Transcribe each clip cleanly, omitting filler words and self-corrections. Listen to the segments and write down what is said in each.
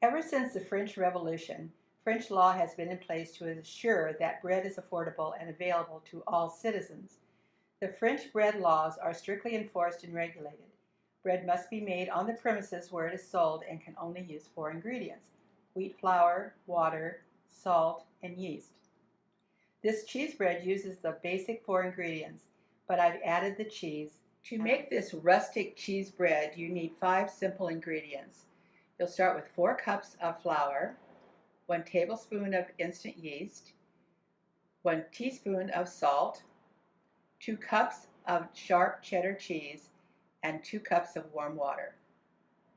Ever since the French Revolution, French law has been in place to ensure that bread is affordable and available to all citizens. The French bread laws are strictly enforced and regulated. Bread must be made on the premises where it is sold and can only use four ingredients: wheat flour, water, salt, and yeast. This cheese bread uses the basic four ingredients, but I've added the cheese. To make this rustic cheese bread, you need 5 simple ingredients. You'll start with 4 cups of flour, 1 tablespoon of instant yeast, 1 teaspoon of salt, 2 cups of sharp cheddar cheese, and 2 cups of warm water.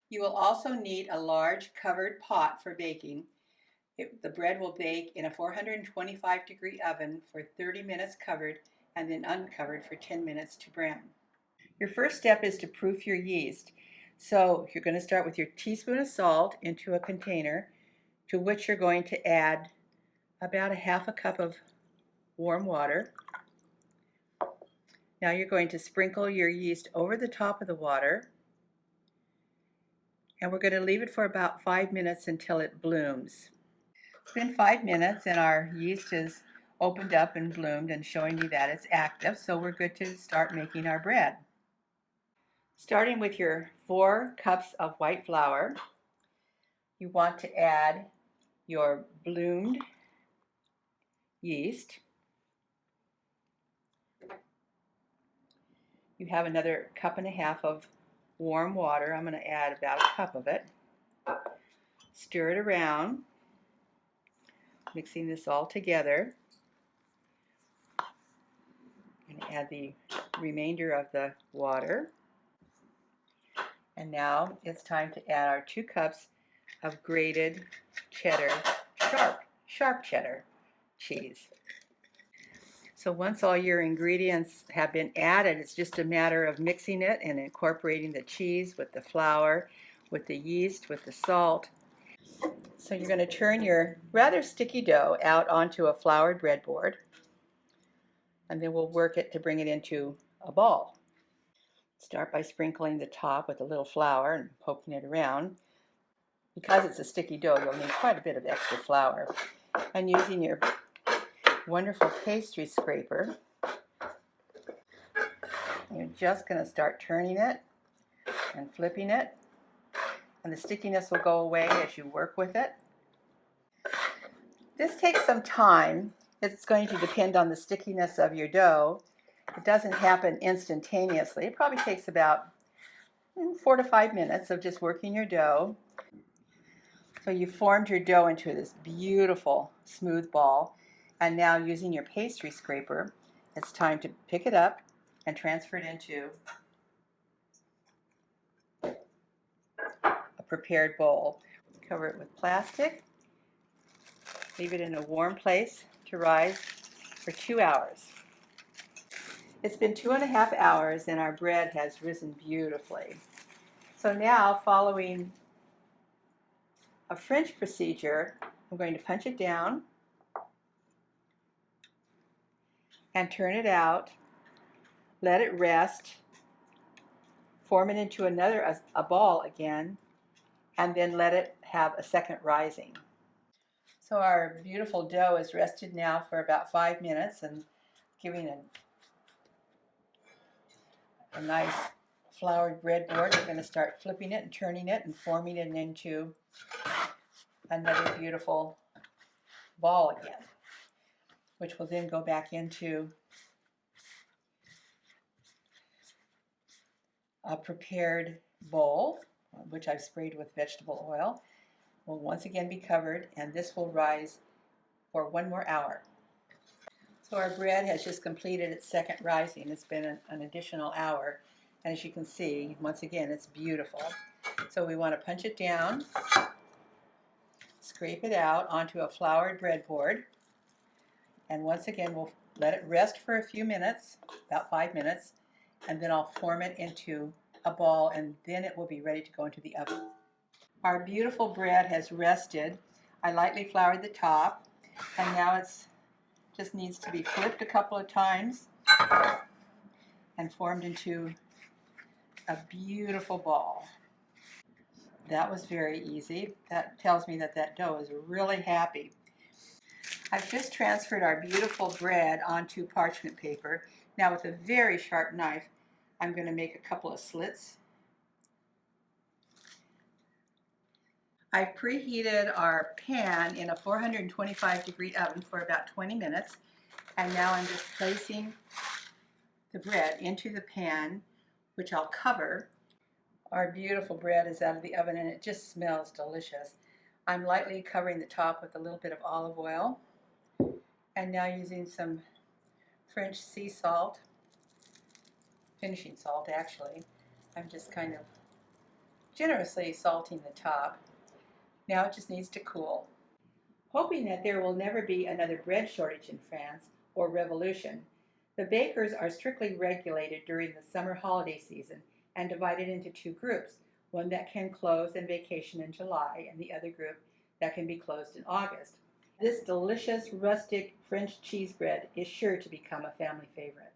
You will also need a large covered pot for baking. The bread will bake in a 425-degree oven for 30 minutes covered and then uncovered for 10 minutes to brown. Your first step is to proof your yeast. So you're going to start with your teaspoon of salt into a container, to which you're going to add about a half a cup of warm water. Now you're going to sprinkle your yeast over the top of the water, and we're going to leave it for about 5 minutes until it blooms. It's been 5 minutes and our yeast is opened up and bloomed and showing you that it's active, so we're good to start making our bread. Starting with your 4 cups of white flour, you want to add your bloomed yeast. You have another cup and a half of warm water. I'm going to add about a cup of it. Stir it around, mixing this all together. I'm going to add the remainder of the water. And now it's time to add our 2 cups of grated cheddar, sharp cheddar cheese. So once all your ingredients have been added, it's just a matter of mixing it and incorporating the cheese with the flour, with the yeast, with the salt. So you're going to turn your rather sticky dough out onto a floured breadboard, and then we'll work it to bring it into a ball. Start by sprinkling the top with a little flour and poking it around. Because it's a sticky dough, you'll need quite a bit of extra flour. And using your wonderful pastry scraper, you're just going to start turning it and flipping it, and the stickiness will go away as you work with it. This takes some time. It's going to depend on the stickiness of your dough. It doesn't happen instantaneously. It probably takes about 4 to 5 minutes of just working your dough. So you formed your dough into this beautiful smooth ball, and now using your pastry scraper, it's time to pick it up and transfer it into a prepared bowl. Cover it with plastic. Leave it in a warm place to rise for 2 hours. It's been 2.5 hours and our bread has risen beautifully. So now, following a French procedure, I'm going to punch it down and turn it out, let it rest, form it into a ball again, and then let it have a second rising. So our beautiful dough is rested now for about 5 minutes and giving a nice floured breadboard. We're going to start flipping it and turning it and forming it into another beautiful ball again, which will then go back into a prepared bowl, which I've sprayed with vegetable oil. Will once again be covered, and this will rise for 1 more hour. So our bread has just completed its second rising. It's been an additional hour, and as you can see, once again, it's beautiful. So we want to punch it down, scrape it out onto a floured breadboard, and once again we'll let it rest for a few minutes, about 5 minutes, and then I'll form it into a ball, and then it will be ready to go into the oven. Our beautiful bread has rested. I lightly floured the top, and now it's just needs to be flipped a couple of times and formed into a beautiful ball. That was very easy. That tells me that that dough is really happy. I've just transferred our beautiful bread onto parchment paper. Now with a very sharp knife, I'm going to make a couple of slits. I've preheated our pan in a 425-degree oven for about 20 minutes, and now I'm just placing the bread into the pan, which I'll cover. Our beautiful bread is out of the oven and it just smells delicious. I'm lightly covering the top with a little bit of olive oil, and now using some French sea salt, finishing salt actually. I'm just kind of generously salting the top. Now it just needs to cool. Hoping that there will never be another bread shortage in France or revolution, the bakers are strictly regulated during the summer holiday season and divided into two groups, one that can close and vacation in July and the other group that can be closed in August. This delicious rustic French cheese bread is sure to become a family favorite.